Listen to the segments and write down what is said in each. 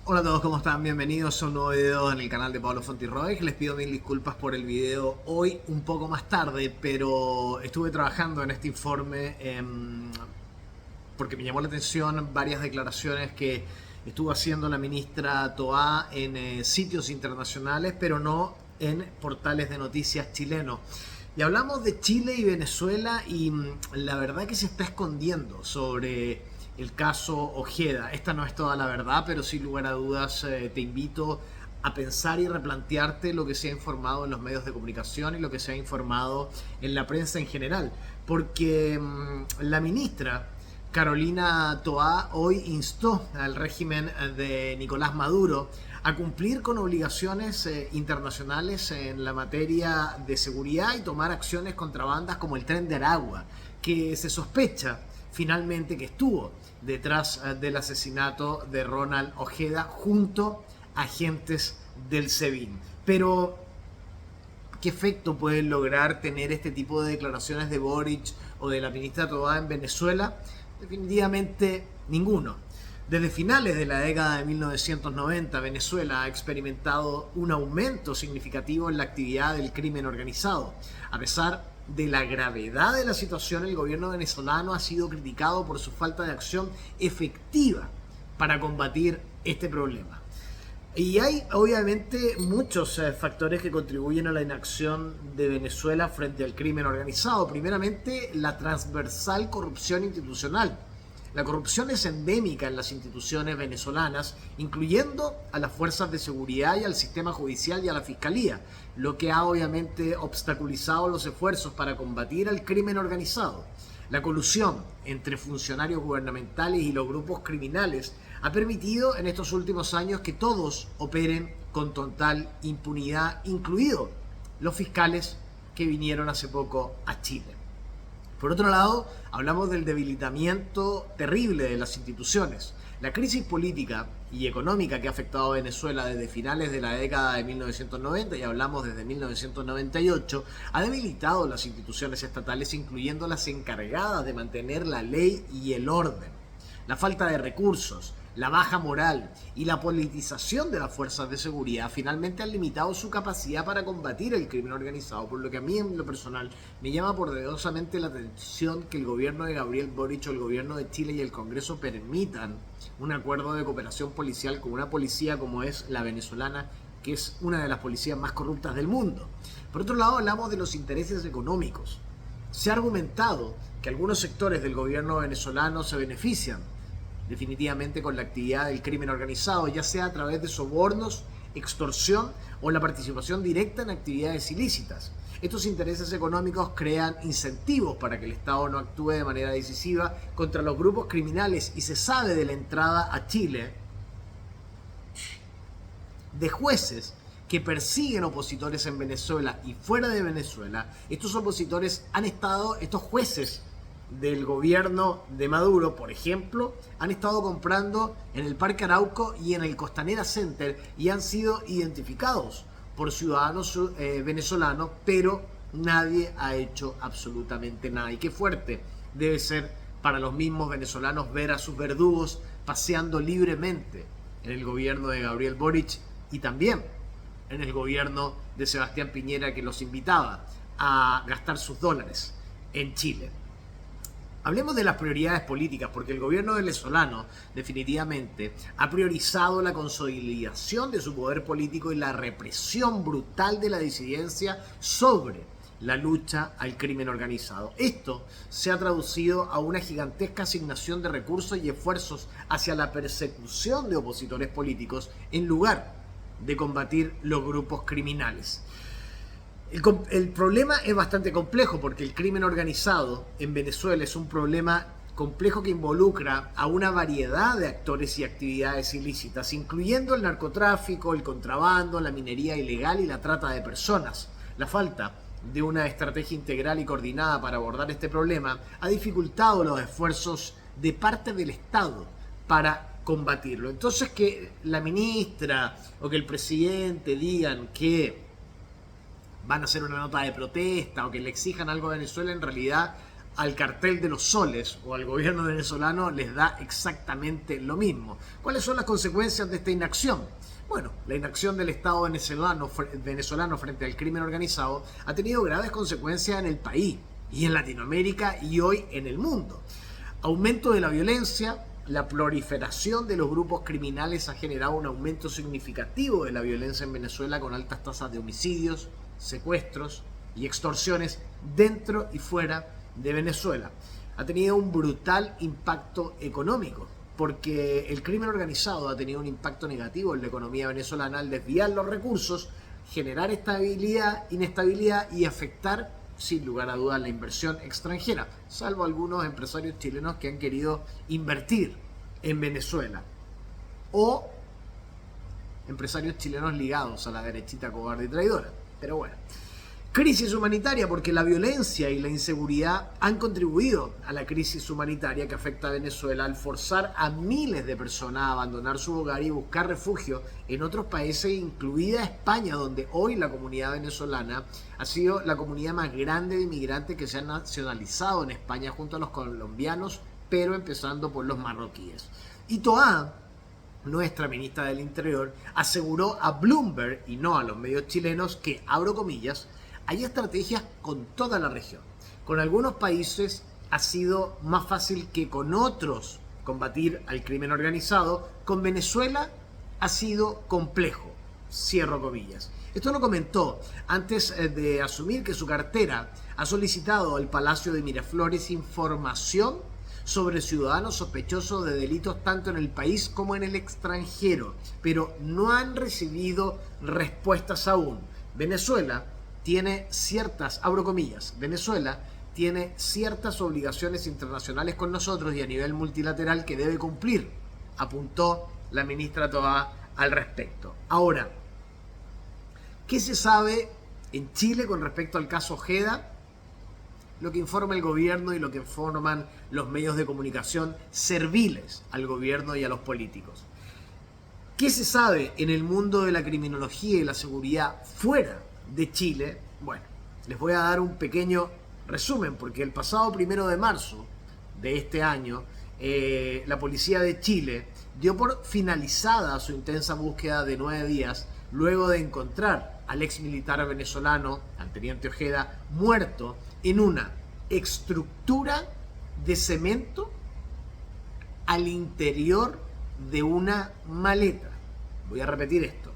Hola a todos, ¿cómo están? Bienvenidos a un nuevo video en el canal de Pablo Fontirroy. Les pido mil disculpas por el video hoy un poco más tarde, pero estuve trabajando en este informe porque me llamó la atención varias declaraciones que estuvo haciendo la ministra Toá en sitios internacionales, pero no en portales de noticias chilenos. Y hablamos de Chile y Venezuela y la verdad que se está escondiendo sobre el caso Ojeda. Esta no es toda la verdad, pero sin lugar a dudas te invito a pensar y replantearte lo que se ha informado en los medios de comunicación y lo que se ha informado en la prensa en general. Porque la ministra Carolina Toá hoy instó al régimen de Nicolás Maduro a cumplir con obligaciones internacionales en la materia de seguridad y tomar acciones contra bandas como el Tren de Aragua, que se sospecha finalmente que estuvo detrás del asesinato de Ronald Ojeda junto a agentes del SEBIN. Pero ¿qué efecto pueden lograr tener este tipo de declaraciones de Boric o de la ministra Toá en Venezuela? Definitivamente ninguno. Desde finales de la década de 1990, Venezuela ha experimentado un aumento significativo en la actividad del crimen organizado. A pesar de la gravedad de la situación, el gobierno venezolano ha sido criticado por su falta de acción efectiva para combatir este problema. Y hay obviamente muchos factores que contribuyen a la inacción de Venezuela frente al crimen organizado. Primeramente, la transversal corrupción institucional. La corrupción es endémica en las instituciones venezolanas, incluyendo a las fuerzas de seguridad y al sistema judicial y a la fiscalía, lo que ha obviamente obstaculizado los esfuerzos para combatir al crimen organizado. La colusión entre funcionarios gubernamentales y los grupos criminales ha permitido en estos últimos años que todos operen con total impunidad, incluidos los fiscales que vinieron hace poco a Chile. Por otro lado, hablamos del debilitamiento terrible de las instituciones. La crisis política y económica que ha afectado a Venezuela desde finales de la década de 1990, y hablamos desde 1998, ha debilitado las instituciones estatales, incluyendo las encargadas de mantener la ley y el orden. La falta de recursos, la baja moral y la politización de las fuerzas de seguridad finalmente han limitado su capacidad para combatir el crimen organizado, por lo que a mí en lo personal me llama poderosamente la atención que el gobierno de Gabriel Boric o el gobierno de Chile y el Congreso permitan un acuerdo de cooperación policial con una policía como es la venezolana, que es una de las policías más corruptas del mundo. Por otro lado, hablamos de los intereses económicos. Se ha argumentado que algunos sectores del gobierno venezolano se benefician definitivamente con la actividad del crimen organizado, ya sea a través de sobornos, extorsión o la participación directa en actividades ilícitas. Estos intereses económicos crean incentivos para que el Estado no actúe de manera decisiva contra los grupos criminales y se sabe de la entrada a Chile de jueces que persiguen opositores en Venezuela y fuera de Venezuela. Estos opositores han estado, estos jueces del gobierno de Maduro, por ejemplo, han estado comprando en el Parque Arauco y en el Costanera Center y han sido identificados por ciudadanos venezolanos, pero nadie ha hecho absolutamente nada. Y qué fuerte debe ser para los mismos venezolanos ver a sus verdugos paseando libremente en el gobierno de Gabriel Boric y también en el gobierno de Sebastián Piñera, que los invitaba a gastar sus dólares en Chile. Hablemos de las prioridades políticas, porque el gobierno venezolano definitivamente ha priorizado la consolidación de su poder político y la represión brutal de la disidencia sobre la lucha al crimen organizado. Esto se ha traducido a una gigantesca asignación de recursos y esfuerzos hacia la persecución de opositores políticos en lugar de combatir los grupos criminales. El problema es bastante complejo porque el crimen organizado en Venezuela es un problema complejo que involucra a una variedad de actores y actividades ilícitas, incluyendo el narcotráfico, el contrabando, la minería ilegal y la trata de personas. La falta de una estrategia integral y coordinada para abordar este problema ha dificultado los esfuerzos de parte del Estado para combatirlo. Entonces, que la ministra o que el presidente digan que van a hacer una nota de protesta o que le exijan algo a Venezuela, en realidad al cartel de los soles o al gobierno venezolano les da exactamente lo mismo. ¿Cuáles son las consecuencias de esta inacción? Bueno, la inacción del Estado venezolano frente al crimen organizado ha tenido graves consecuencias en el país y en Latinoamérica y hoy en el mundo. Aumento de la violencia, la proliferación de los grupos criminales ha generado un aumento significativo de la violencia en Venezuela con altas tasas de homicidios, secuestros y extorsiones dentro y fuera de Venezuela. Ha tenido un brutal impacto económico porque el crimen organizado ha tenido un impacto negativo en la economía venezolana al desviar los recursos, generar inestabilidad y afectar sin lugar a dudas la inversión extranjera, salvo algunos empresarios chilenos que han querido invertir en Venezuela o empresarios chilenos ligados a la derechita cobarde y traidora. Pero bueno, crisis humanitaria porque la violencia y la inseguridad han contribuido a la crisis humanitaria que afecta a Venezuela al forzar a miles de personas a abandonar su hogar y buscar refugio en otros países, incluida España, donde hoy la comunidad venezolana ha sido la comunidad más grande de inmigrantes que se han nacionalizado en España junto a los colombianos, pero empezando por los marroquíes. Y Toá, nuestra ministra del Interior, aseguró a Bloomberg y no a los medios chilenos que, abro comillas, hay estrategias con toda la región. Con algunos países ha sido más fácil que con otros combatir al crimen organizado. Con Venezuela ha sido complejo. Cierro comillas. Esto lo comentó antes de asumir que su cartera ha solicitado al Palacio de Miraflores información sobre ciudadanos sospechosos de delitos tanto en el país como en el extranjero, pero no han recibido respuestas aún. Venezuela tiene ciertas, abro comillas, Venezuela tiene ciertas obligaciones internacionales con nosotros y a nivel multilateral que debe cumplir, apuntó la ministra Toá al respecto. Ahora, ¿qué se sabe en Chile con respecto al caso Ojeda? Lo que informa el gobierno y lo que informan los medios de comunicación serviles al gobierno y a los políticos. ¿Qué se sabe en el mundo de la criminología y la seguridad fuera de Chile? Bueno, les voy a dar un pequeño resumen porque el pasado 1 de marzo de este año la policía de Chile dio por finalizada su intensa búsqueda de 9 días luego de encontrar al ex militar venezolano, al teniente Ojeda, muerto en una estructura de cemento al interior de una maleta. Voy a repetir esto.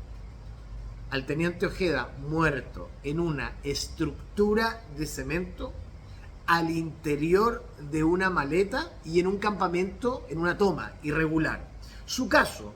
Al teniente Ojeda muerto en una estructura de cemento al interior de una maleta y en un campamento, en una toma irregular. Su caso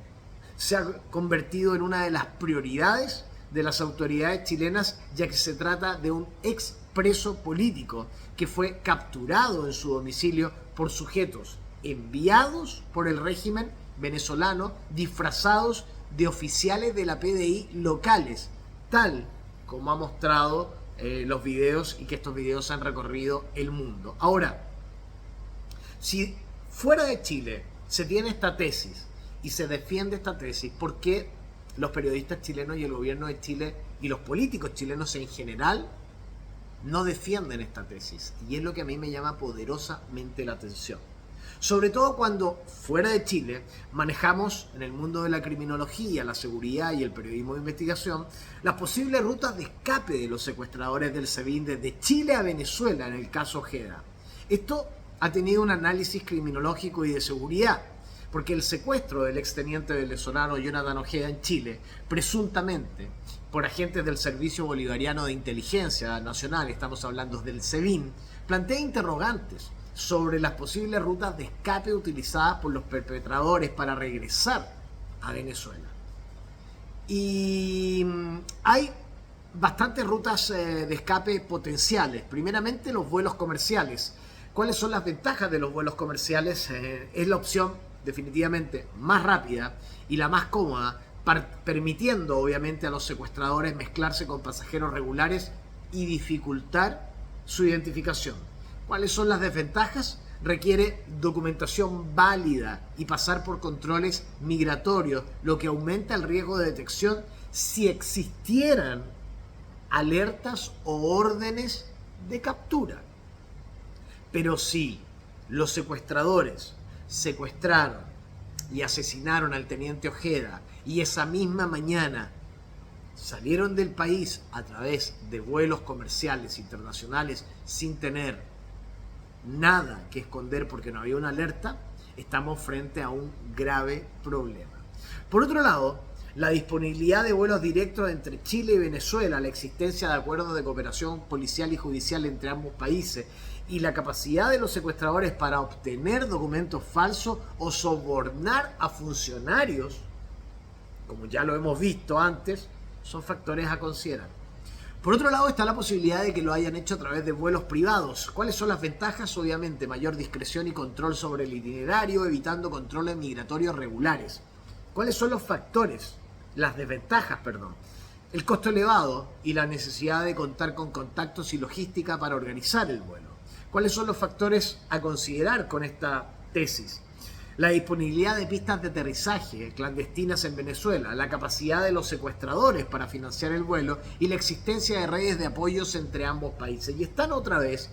se ha convertido en una de las prioridades de las autoridades chilenas, ya que se trata de un expreso político que fue capturado en su domicilio por sujetos enviados por el régimen venezolano disfrazados de oficiales de la PDI locales, tal como ha mostrado los videos y que estos videos han recorrido el mundo. Ahora, si fuera de Chile se tiene esta tesis y se defiende esta tesis, ¿por qué los periodistas chilenos y el gobierno de Chile y los políticos chilenos en general no defienden esta tesis? Y es lo que a mí me llama poderosamente la atención. Sobre todo cuando fuera de Chile manejamos en el mundo de la criminología, la seguridad y el periodismo de investigación las posibles rutas de escape de los secuestradores del SEBIN desde Chile a Venezuela en el caso Ojeda. Esto ha tenido un análisis criminológico y de seguridad, porque el secuestro del exteniente venezolano Jonathan Ojeda en Chile, presuntamente por agentes del Servicio Bolivariano de Inteligencia Nacional, estamos hablando del SEBIN, plantea interrogantes sobre las posibles rutas de escape utilizadas por los perpetradores para regresar a Venezuela. Y hay bastantes rutas de escape potenciales. Primeramente, los vuelos comerciales. ¿Cuáles son las ventajas de los vuelos comerciales? Es la opción definitivamente más rápida y la más cómoda, permitiendo obviamente a los secuestradores mezclarse con pasajeros regulares y dificultar su identificación. ¿Cuáles son las desventajas? Requiere documentación válida y pasar por controles migratorios, lo que aumenta el riesgo de detección si existieran alertas o órdenes de captura. Pero si los secuestradores secuestraron y asesinaron al teniente Ojeda y esa misma mañana salieron del país a través de vuelos comerciales internacionales sin tener nada que esconder porque no había una alerta, estamos frente a un grave problema. Por otro lado, la disponibilidad de vuelos directos entre Chile y Venezuela, la existencia de acuerdos de cooperación policial y judicial entre ambos países y la capacidad de los secuestradores para obtener documentos falsos o sobornar a funcionarios, como ya lo hemos visto antes, son factores a considerar. Por otro lado está la posibilidad de que lo hayan hecho a través de vuelos privados. ¿Cuáles son las ventajas? Obviamente mayor discreción y control sobre el itinerario, evitando controles migratorios regulares. ¿Cuáles son los factores? Las desventajas, perdón. El costo elevado y la necesidad de contar con contactos y logística para organizar el vuelo. ¿Cuáles son los factores a considerar con esta tesis? La disponibilidad de pistas de aterrizaje clandestinas en Venezuela, la capacidad de los secuestradores para financiar el vuelo y la existencia de redes de apoyos entre ambos países. Y están otra vez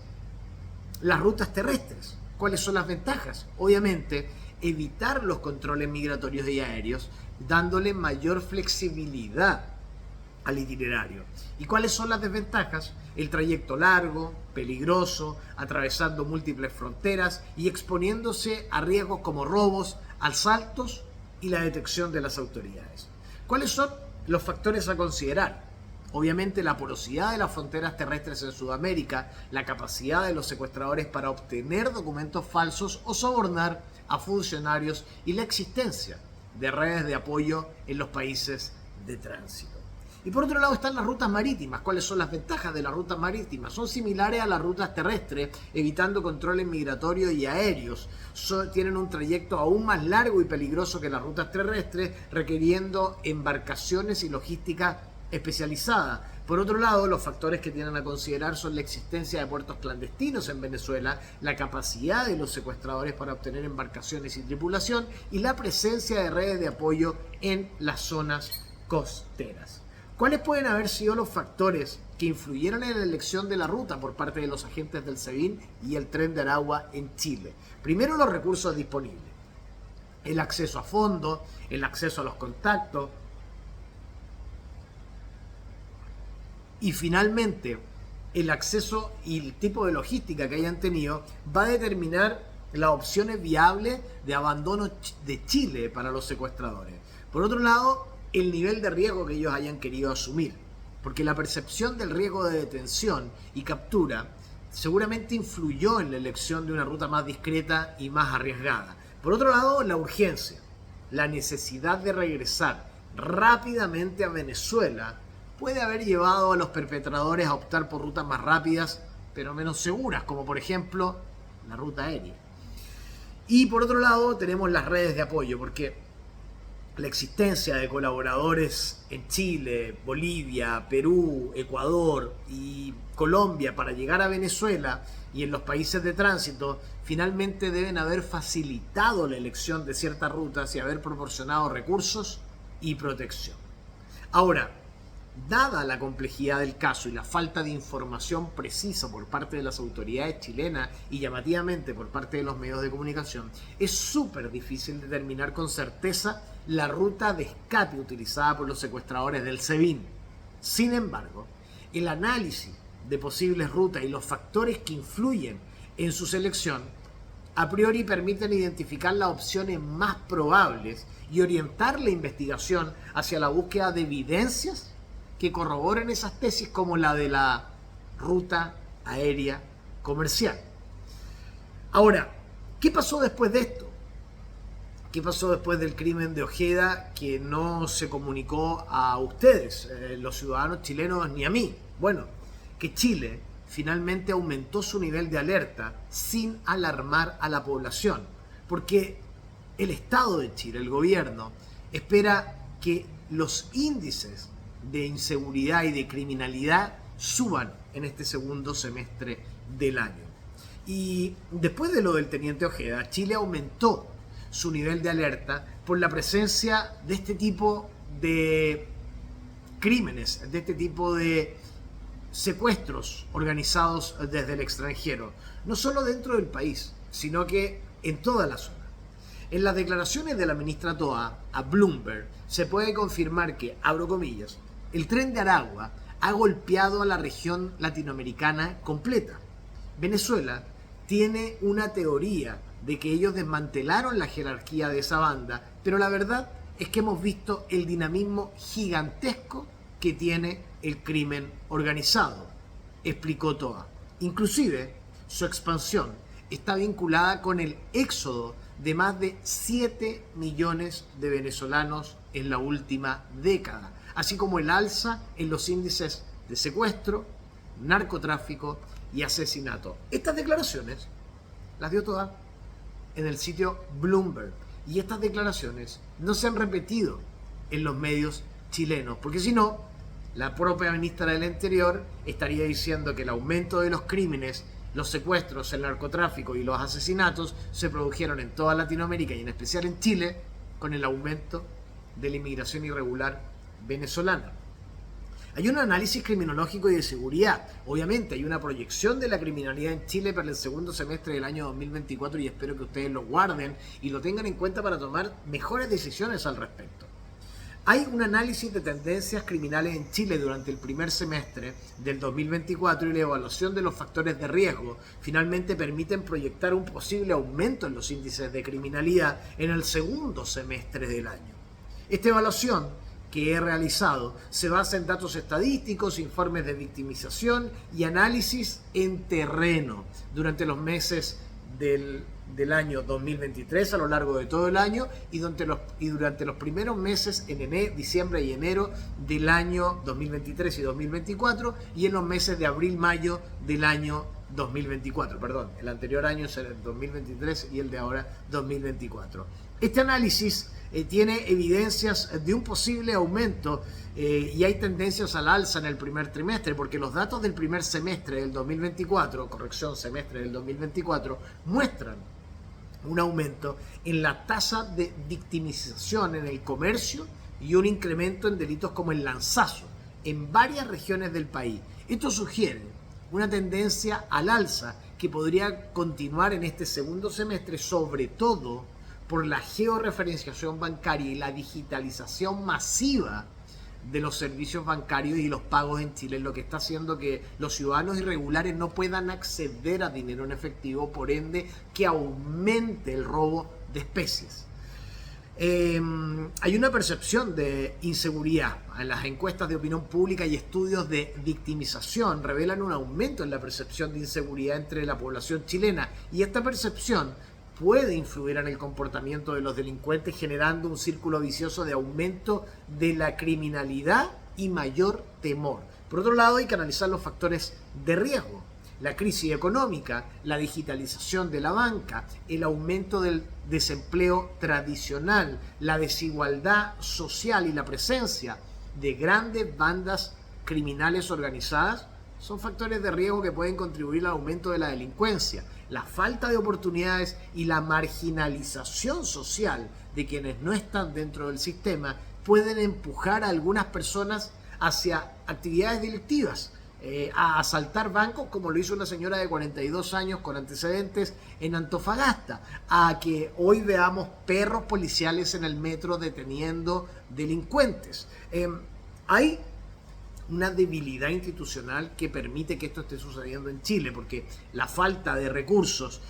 las rutas terrestres. ¿Cuáles son las ventajas? Obviamente, evitar los controles migratorios y aéreos, dándole mayor flexibilidad al itinerario. ¿Y cuáles son las desventajas? El trayecto largo, peligroso, atravesando múltiples fronteras y exponiéndose a riesgos como robos, asaltos y la detección de las autoridades. ¿Cuáles son los factores a considerar? Obviamente la porosidad de las fronteras terrestres en Sudamérica, la capacidad de los secuestradores para obtener documentos falsos o sobornar a funcionarios y la existencia de redes de apoyo en los países de tránsito. Y por otro lado están las rutas marítimas. ¿Cuáles son las ventajas de las rutas marítimas? Son similares a las rutas terrestres, evitando controles migratorios y aéreos. Tienen un trayecto aún más largo y peligroso que las rutas terrestres, requiriendo embarcaciones y logística especializada. Por otro lado, los factores que tienen a considerar son la existencia de puertos clandestinos en Venezuela, la capacidad de los secuestradores para obtener embarcaciones y tripulación y la presencia de redes de apoyo en las zonas costeras. ¿Cuáles pueden haber sido los factores que influyeron en la elección de la ruta por parte de los agentes del SEBIN y el Tren de Aragua en Chile? Primero, los recursos disponibles. El acceso a fondos, el acceso a los contactos. Y finalmente, el acceso y el tipo de logística que hayan tenido va a determinar las opciones viables de abandono de Chile para los secuestradores. Por otro lado, el nivel de riesgo que ellos hayan querido asumir, porque la percepción del riesgo de detención y captura seguramente influyó en la elección de una ruta más discreta y más arriesgada. Por otro lado, la urgencia, la necesidad de regresar rápidamente a Venezuela puede haber llevado a los perpetradores a optar por rutas más rápidas pero menos seguras, como por ejemplo la ruta aérea. Y por otro lado tenemos las redes de apoyo, porque la existencia de colaboradores en Chile, Bolivia, Perú, Ecuador y Colombia para llegar a Venezuela y en los países de tránsito finalmente deben haber facilitado la elección de ciertas rutas y haber proporcionado recursos y protección. Ahora, dada la complejidad del caso y la falta de información precisa por parte de las autoridades chilenas y llamativamente por parte de los medios de comunicación, es súper difícil determinar con certeza la ruta de escape utilizada por los secuestradores del SEBIN. Sin embargo, el análisis de posibles rutas y los factores que influyen en su selección a priori permiten identificar las opciones más probables y orientar la investigación hacia la búsqueda de evidencias que corroboren esas tesis, como la de la ruta aérea comercial. Ahora, ¿qué pasó después de esto? ¿Qué pasó después del crimen de Ojeda que no se comunicó a ustedes, los ciudadanos chilenos, ni a mí? Bueno, que Chile finalmente aumentó su nivel de alerta sin alarmar a la población, porque el Estado de Chile, el gobierno, espera que los índices de inseguridad y de criminalidad suban en este segundo semestre del año. Y después de lo del teniente Ojeda, Chile aumentó su nivel de alerta por la presencia de este tipo de crímenes, de este tipo de secuestros organizados desde el extranjero, no solo dentro del país, sino que en toda la zona. En las declaraciones de la ministra Toa a Bloomberg se puede confirmar que, abro comillas, el Tren de Aragua ha golpeado a la región latinoamericana completa. Venezuela tiene una teoría de que ellos desmantelaron la jerarquía de esa banda, pero la verdad es que hemos visto el dinamismo gigantesco que tiene el crimen organizado, explicó Toa. Inclusive, su expansión está vinculada con el éxodo de más de 7 millones de venezolanos en la última década, así como el alza en los índices de secuestro, narcotráfico y asesinato. Estas declaraciones las dio Toa en el sitio Bloomberg, y estas declaraciones no se han repetido en los medios chilenos, porque si no, la propia ministra del Interior estaría diciendo que el aumento de los crímenes, los secuestros, el narcotráfico y los asesinatos se produjeron en toda Latinoamérica y en especial en Chile con el aumento de la inmigración irregular venezolana. Hay un análisis criminológico y de seguridad. Obviamente hay una proyección de la criminalidad en Chile para el segundo semestre del año 2024 y espero que ustedes lo guarden y lo tengan en cuenta para tomar mejores decisiones al respecto. Hay un análisis de tendencias criminales en Chile durante el primer semestre del 2024 y la evaluación de los factores de riesgo finalmente permiten proyectar un posible aumento en los índices de criminalidad en el segundo semestre del año. Esta evaluación que he realizado se basa en datos estadísticos, informes de victimización y análisis en terreno durante los meses del año 2023 a lo largo de todo el año y durante los primeros meses en diciembre y enero del año 2023 y 2024 y en los meses de abril-mayo del año 2024. Perdón, el anterior año es el 2023 y el de ahora 2024. Este análisis tiene evidencias de un posible aumento y hay tendencias al alza en el primer trimestre, porque los datos del primer semestre del 2024, semestre del 2024, muestran un aumento en la tasa de victimización en el comercio y un incremento en delitos como el lanzazo en varias regiones del país. Esto sugiere una tendencia al alza que podría continuar en este segundo semestre, sobre todo por la georreferenciación bancaria y la digitalización masiva de los servicios bancarios y los pagos en Chile, lo que está haciendo que los ciudadanos irregulares no puedan acceder a dinero en efectivo, por ende que aumente el robo de especies. Hay una percepción de inseguridad. Las encuestas de opinión pública y estudios de victimización revelan un aumento en la percepción de inseguridad entre la población chilena, y esta percepción puede influir en el comportamiento de los delincuentes, generando un círculo vicioso de aumento de la criminalidad y mayor temor. Por otro lado, hay que analizar los factores de riesgo: la crisis económica, la digitalización de la banca, el aumento del desempleo tradicional, la desigualdad social y la presencia de grandes bandas criminales organizadas son factores de riesgo que pueden contribuir al aumento de la delincuencia. La falta de oportunidades y la marginalización social de quienes no están dentro del sistema pueden empujar a algunas personas hacia actividades delictivas, a asaltar bancos, como lo hizo una señora de 42 años con antecedentes en Antofagasta, a que hoy veamos perros policiales en el metro deteniendo delincuentes. Hay una debilidad institucional que permite que esto esté sucediendo en Chile, porque la falta de recursos,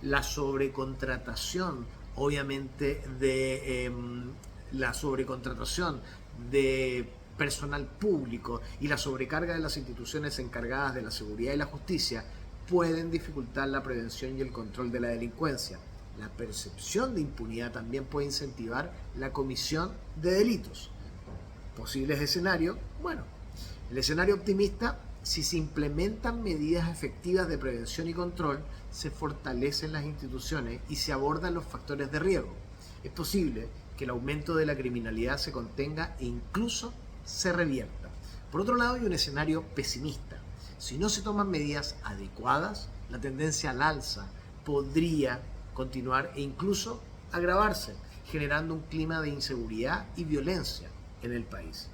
la sobrecontratación, obviamente, la sobrecontratación de personal público y la sobrecarga de las instituciones encargadas de la seguridad y la justicia pueden dificultar la prevención y el control de la delincuencia. La percepción de impunidad también puede incentivar la comisión de delitos. Posibles escenarios, bueno, el escenario optimista: si se implementan medidas efectivas de prevención y control, se fortalecen las instituciones y se abordan los factores de riesgo. Es posible que el aumento de la criminalidad se contenga e incluso se revierta. Por otro lado, hay un escenario pesimista. Si no se toman medidas adecuadas, la tendencia al alza podría continuar e incluso agravarse, generando un clima de inseguridad y violencia en el país.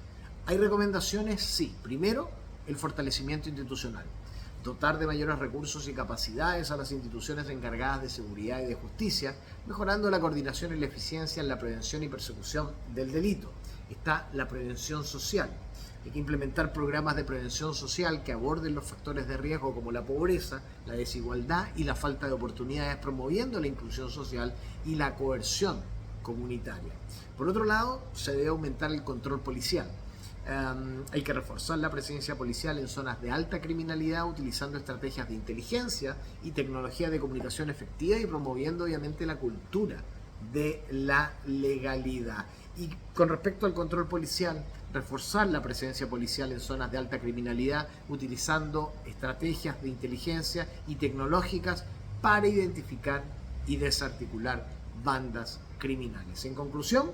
¿Hay recomendaciones? Sí. Primero, el fortalecimiento institucional. Dotar de mayores recursos y capacidades a las instituciones encargadas de seguridad y de justicia, mejorando la coordinación y la eficiencia en la prevención y persecución del delito. Está la prevención social. Hay que implementar programas de prevención social que aborden los factores de riesgo como la pobreza, la desigualdad y la falta de oportunidades, promoviendo la inclusión social y la coerción comunitaria. Por otro lado, se debe aumentar el control policial. Hay que reforzar la presencia policial en zonas de alta criminalidad utilizando estrategias de inteligencia y tecnología de comunicación efectiva y promoviendo obviamente la cultura de la legalidad. Y con respecto al control policial, reforzar la presencia policial en zonas de alta criminalidad utilizando estrategias de inteligencia y tecnológicas para identificar y desarticular bandas criminales. En conclusión,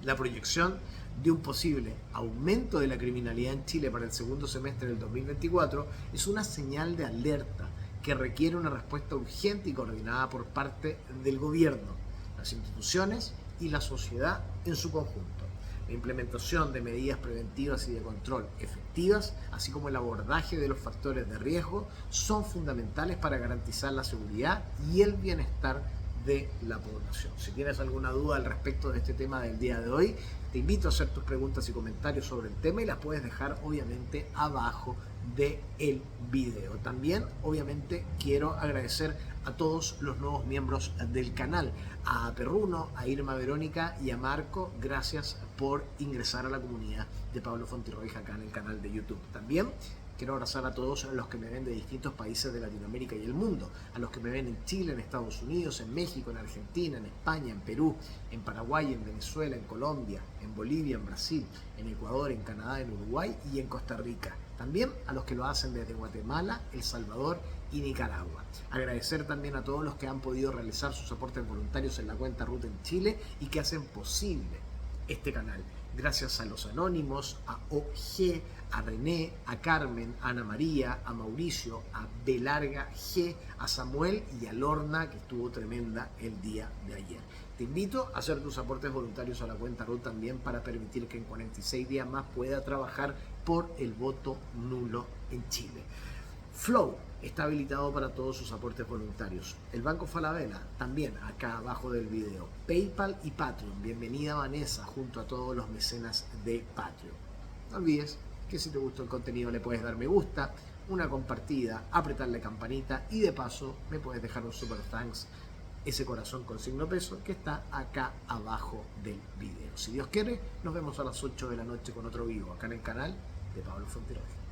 la proyección de un posible aumento de la criminalidad en Chile para el segundo semestre del 2024 es una señal de alerta que requiere una respuesta urgente y coordinada por parte del gobierno, las instituciones y la sociedad en su conjunto. La implementación de medidas preventivas y de control efectivas, así como el abordaje de los factores de riesgo, son fundamentales para garantizar la seguridad y el bienestar de la población. Si tienes alguna duda al respecto de este tema del día de hoy, te invito a hacer tus preguntas y comentarios sobre el tema y las puedes dejar obviamente abajo del video. También obviamente quiero agradecer a todos los nuevos miembros del canal, a Perruno, a Irma Verónica y a Marco. Gracias por ingresar a la comunidad de Pablo Fontirroig acá en el canal de YouTube. También quiero abrazar a todos los que me ven de distintos países de Latinoamérica y el mundo, a los que me ven en Chile, en Estados Unidos, en México, en Argentina, en España, en Perú, en Paraguay, en Venezuela, en Colombia, en Bolivia, en Brasil, en Ecuador, en Canadá, en Uruguay y en Costa Rica. También a los que lo hacen desde Guatemala, El Salvador y Nicaragua. Agradecer también a todos los que han podido realizar sus aportes voluntarios en la cuenta RUT en Chile y que hacen posible este canal. Gracias a los anónimos, a OG, a René, a Carmen, a Ana María, a Mauricio, a Belarga G, a Samuel y a Lorna, que estuvo tremenda el día de ayer. Te invito a hacer tus aportes voluntarios a la cuenta RUT también para permitir que en 46 días más pueda trabajar por el voto nulo en Chile. Flow está habilitado para todos sus aportes voluntarios. El Banco Falabella también acá abajo del video. PayPal y Patreon. Bienvenida Vanessa junto a todos los mecenas de Patreon. No olvides que si te gustó el contenido le puedes dar me gusta, una compartida, apretar la campanita y de paso me puedes dejar un super thanks, ese corazón con signo peso que está acá abajo del video. Si Dios quiere, nos vemos a las 8 de la noche con otro vivo acá en el canal de Pablo Fontirroig.